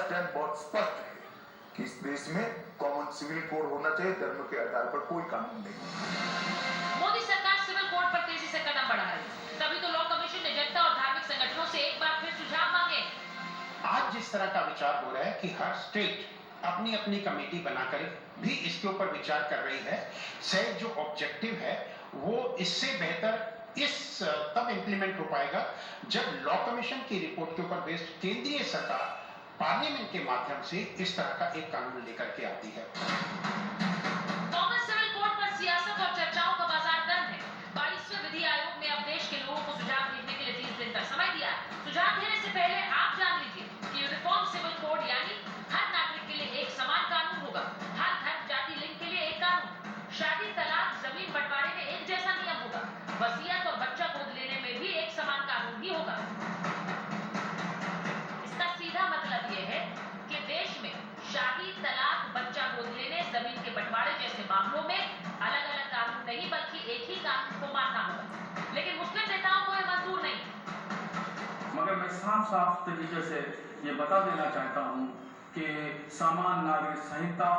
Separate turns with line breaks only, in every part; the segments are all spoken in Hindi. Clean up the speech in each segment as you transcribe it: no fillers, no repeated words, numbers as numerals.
स्टैंड बहुत स्पष्ट है कि इस देश में कॉमन सिविल कोड होना चाहिए, धर्म के आधार पर कोई कानून नहीं।
मोदी सरकार सिविल कोड पर तेजी से कदम बढ़ा रही है, तभी तो लॉ कमीशन ने जनता और धार्मिक संगठनों से एक बार फिर सुझाव मांगे।
आज जिस तरह का विचार हो रहा है कि हर स्टेट अपनी अपनी कमेटी बनाकर भी इसके ऊपर विचार कर रही है, शायद जो ऑब्जेक्टिव है वो इससे बेहतर तब इंप्लीमेंट हो पाएगा जब लॉ कमीशन की रिपोर्ट के ऊपर बेस्ड केंद्रीय सरकार पार्लियामेंट के माध्यम से इस तरह का एक कानून लेकर के आती है।
कॉमन सिविल कोड पर सियासत और चर्चाओं का बाजार गर्म है। 22वें विधि आयोग ने अब देश के लोगों को सुझाव भेजने के लिए 30 दिन का समय दिया। सुझाव देने से पहले आप जान लीजिए कि यूनिफॉर्म सिविल कोड यानी हर नागरिक के लिए एक समान कानून होगा, हर धर्म जाति लिंग के लिए एक कानून, शादी तलाक जमीन बंटवारे में एक जैसा नियम होगा, वसीयत और बच्चा गोद लेने में भी एक समान कानून ही होगा। इसका सीधा मतलब यह है कि देश में शादी तलाक बच्चा गोद लेने जमीन के बंटवारे जैसे मामलों में अलग अलग कानून नहीं बल्कि एक ही कानून को मानना होगा। लेकिन मुस्लिम नेताओं को यह मंजूर नहीं।
मगर मैं साफ साफ तरीके से ये बता देना चाहता हूँ कि सामान्य नागरिक संहिता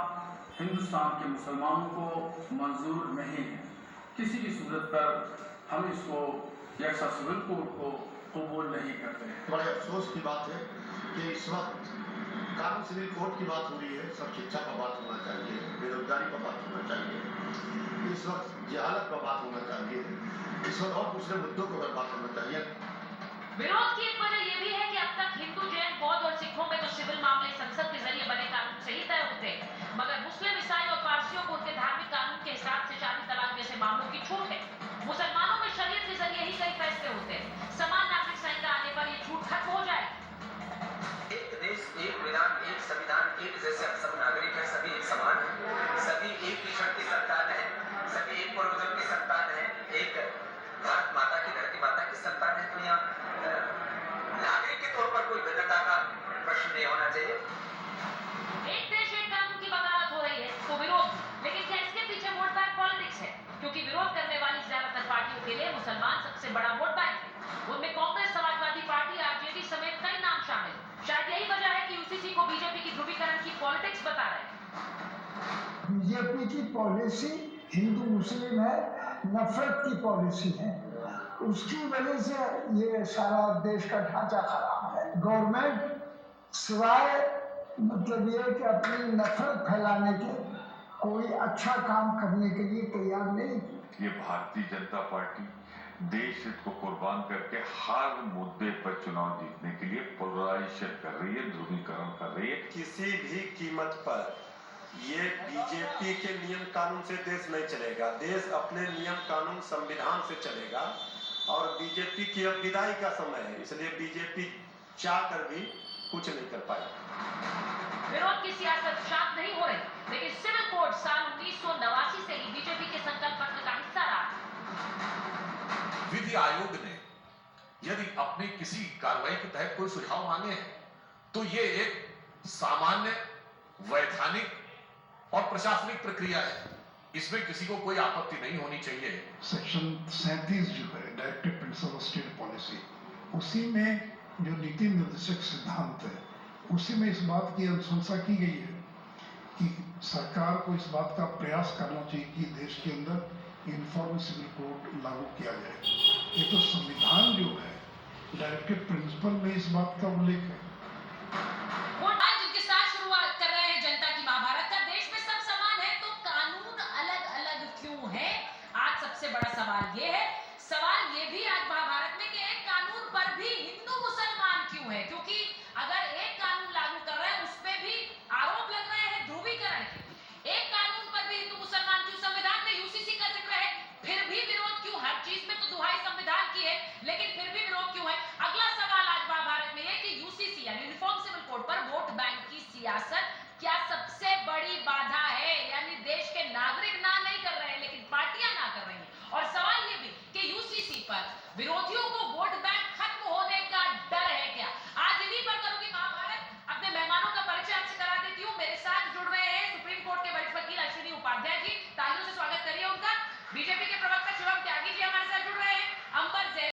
हिंदुस्तान के मुसलमानों को मंजूर नहीं है। किसी भी सूरत पर हम इसको यकसा सिविल कोड को कबूल नहीं करते हैं।
बड़े अफसोस की बात है कि इस वक्त कानून सिविल कोड की बात हो रही है, सब शिक्षा का बात होना चाहिए, बेरोजगारी का बात होना चाहिए, इस वक्त जहालत का बात होना चाहिए, इस वक्त और दूसरे मुद्दों पर बात होना चाहिए।
विरोध की एक वजह यह भी है कि अब तक हिंदू, जैन, बौद्ध और सिखों में तो सिविल मामले संसद के जरिए बने कानून से ही तय होते हैं, मगर मुस्लिम, ईसाई और पारसियों को उनके धार्मिक कानून के हिसाब से शादी तलाक जैसे मामलों की छूट है। मुसलमानों में शरीयत के जरिए ही कई फैसले होते हैं। समान नागरिक संहिता आने पर ये छूट खत्म हो जाए।
एक देश, एक विधान, एक संविधान, एक जैसे हम सब नागरिक हैं, सभी एक समान हैं, सभी एक ईश्वर की संतान हैं, सभी एक पूर्वजों की संतान हैं, एक भारत माता की, धरती माता की संतान है। तो यहाँ नागरिक के तौर पर कोई भिन्नता का प्रश्न नहीं होना चाहिए।
एक देश एक कानून की वकालत हो रही है तो विरोध, लेकिन क्या इसके पीछे वोट बैंक पॉलिटिक्स है? क्योंकि विरोध करने वाली ज्यादातर पार्टियों के लिए मुसलमान सबसे बड़ा वोट बैंक है। उनमें कांग्रेस, समाजवादी पार्टी, आरजेडी समेत कई नाम शामिल। शायद यही वजह है कि यूसीसी को बीजेपी की ध्रुवीकरण की पॉलिटिक्स बता रहे हैं।
बीजेपी की पॉलिसी हिंदू मुस्लिम है, नफरत की पॉलिसी है, उसकी वजह से ये सारा देश का ढांचा खराब है। गवर्नमेंट सिवाय मतलब ये कि अपनी नफरत फैलाने के कोई अच्छा काम करने के लिए तैयार नहीं।
ये भारतीय जनता पार्टी देश हित को कुर्बान करके हर मुद्दे पर चुनाव जीतने के लिए पोलराइजेशन कर रही है, ध्रुवीकरण कर रही है।
किसी भी कीमत पर ये बीजेपी के नियम कानून से देश नहीं चलेगा। देश अपने नियम कानून संविधान से चलेगा और बीजेपी की अब विदाई का समय है, इसलिए बीजेपी चाह कर भी कुछ नहीं कर पाएगी।
विरोध की सियासत शांत नहीं हो रही, लेकिन सिविल कोड साल 1989 से ही बीजेपी के संकल्प पत्र का हिस्सा रहा।
विधि आयोग ने यदि अपनी किसी कार्रवाई के तहत कोई सुझाव मांगे हैं तो ये एक सामान्य, वैधानिक और प्रशासनिक प्रक्रिया है, इसमें किसी को कोई आपत्ति नहीं होनी चाहिए।
सेक्शन 37 जो है directive principle of state policy, उसी में जो नीति निर्देशक सिद्धांत है, उसी में इस बात की अनुशंसा की गई है कि सरकार को इस बात का प्रयास करना चाहिए कि देश के अंदर यूनिफॉर्म सिविल कोड लागू किया जाए। ये तो संविधान जो है डायरेक्टिव प्रिंसिपल में इस बात का उल्लेख है।
जिनके साथ शुरुआत कर रहे हैं जनता की महाभारत का, देश में सब समान है तो कानून अलग अलग क्यों है? आज सबसे बड़ा सवाल ये है। सवाल ये भी आज